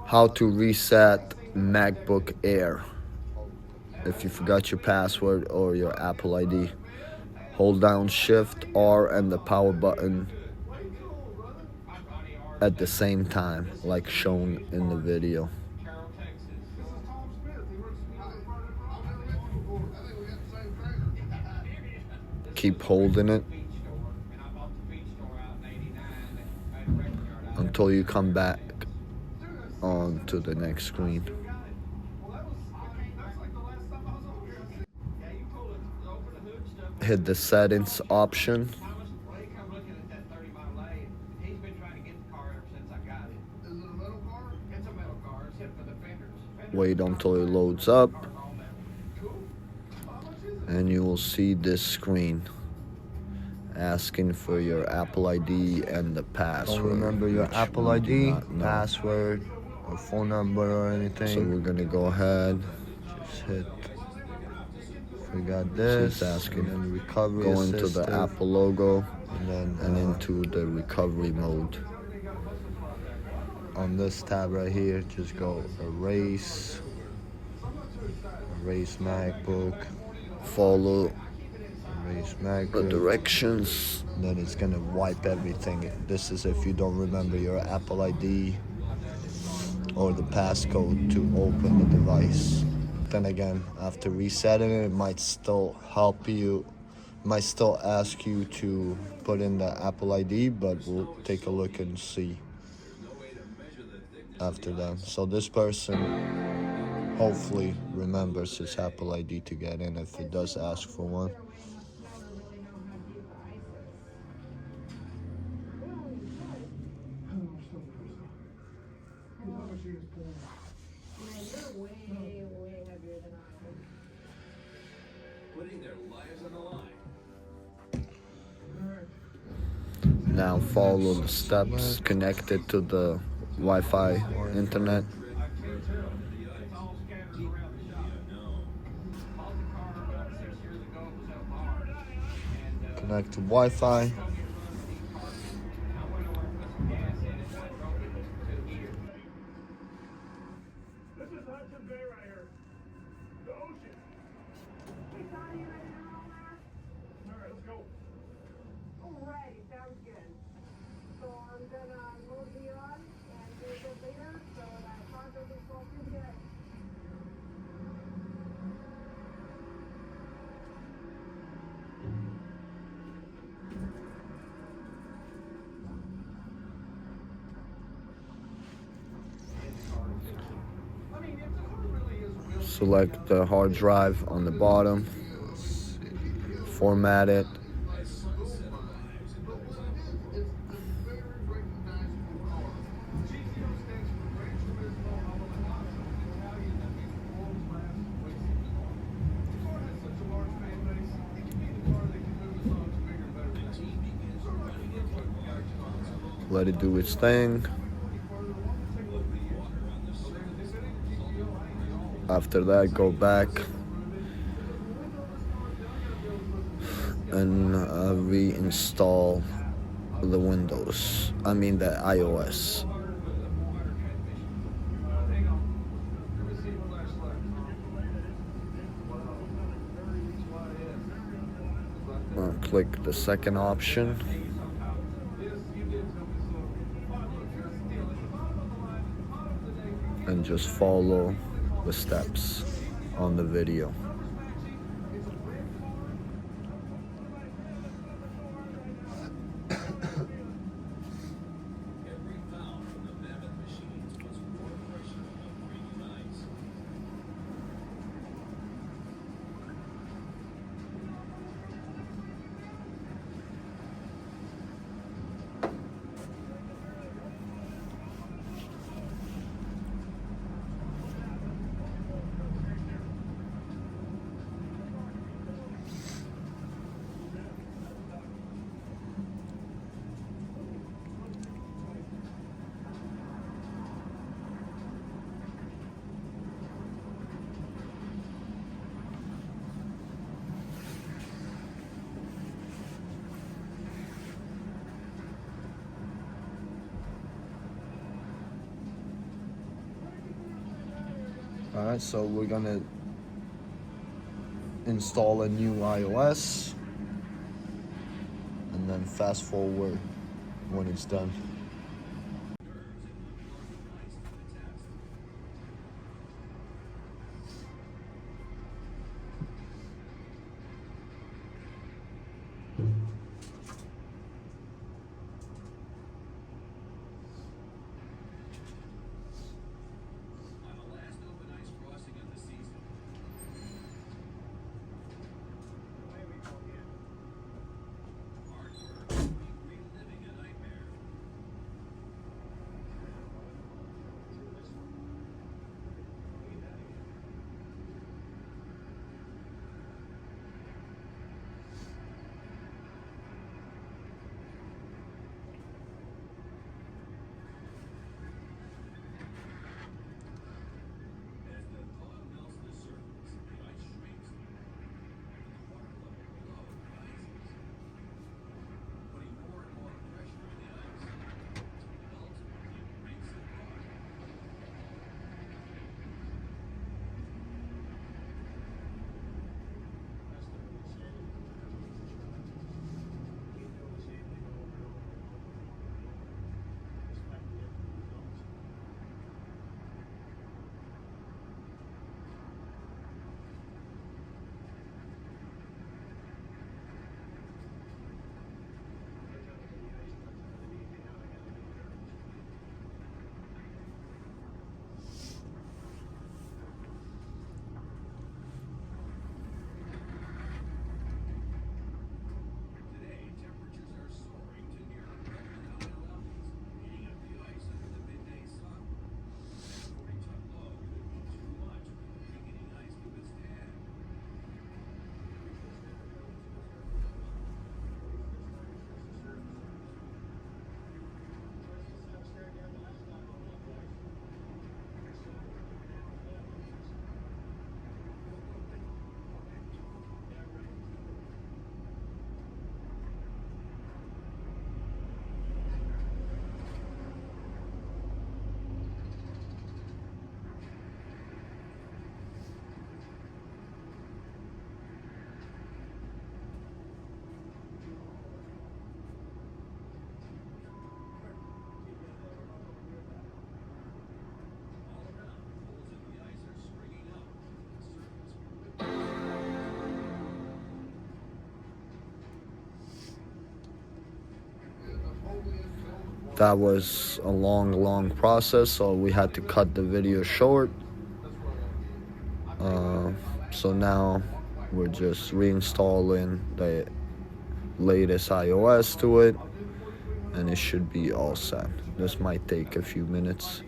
How to reset MacBook Air. If you forgot your password or your Apple ID, hold down Shift R and the power button at the same time, like shown in the video. Keep holding it until you come back on to the next screen. Hit the settings option. Wait until it loads up, and you will see this screen asking for your Apple ID and the password. Don't remember your Apple ID, password, or phone number or anything. So we're gonna go ahead. Just hit. We got this. It's asking. And then recovery Go assistant. into the Apple logo and into the recovery mode. On this tab right here, just go erase MacBook, Follow erase MacBook. the directions. Then it's gonna wipe everything. This is if you don't remember your Apple ID or the passcode to open the device. Then again, after resetting it, it might still help you, might still ask you to put in the Apple ID, but we'll take a look and see after that. So this person hopefully remembers his Apple ID to get in if it does ask for one. Now follow the steps connected to the Wi-Fi internet. Connect to Wi-Fi. Select the hard drive on the bottom. Format it. Let it do its thing. After that, go back and reinstall the the iOS. Click the second option. And just follow the steps on the video. Alright, so we're gonna install a new iOS and then fast forward when it's done. That was a long process, so we had to cut the video short. So now we're just reinstalling the latest iOS to it, and it should be all set. This might take a few minutes.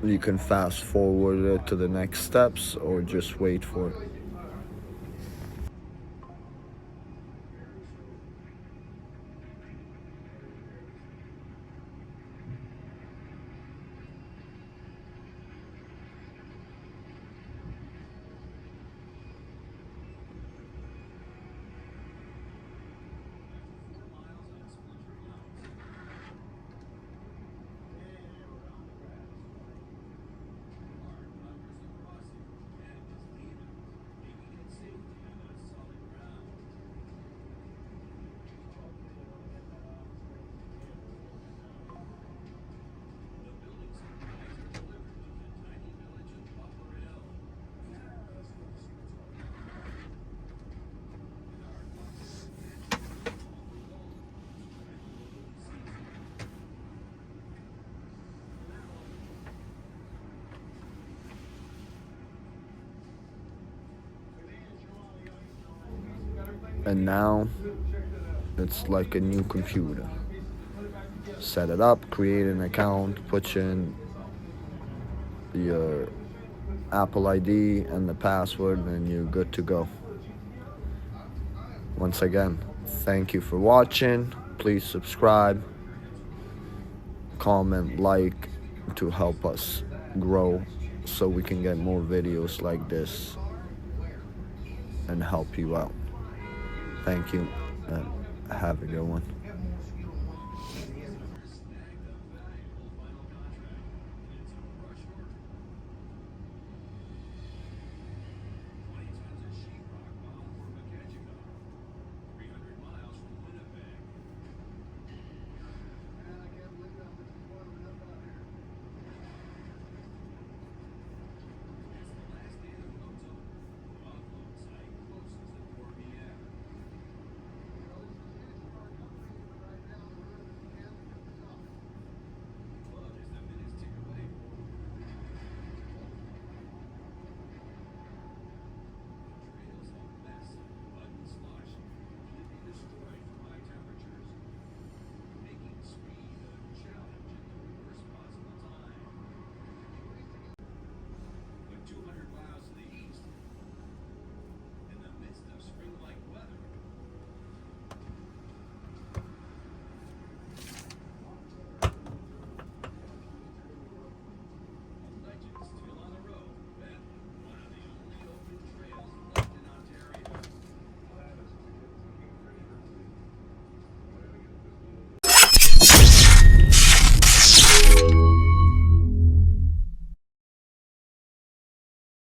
You can fast forward it to the next steps or just wait for it. And now it's like a new computer. Set it up, create an account, put in your Apple ID and the password, and you're good to go. Once again, thank you for watching. Please subscribe, comment, like to help us grow so we can get more videos like this and help you out. Thank you and have a good one.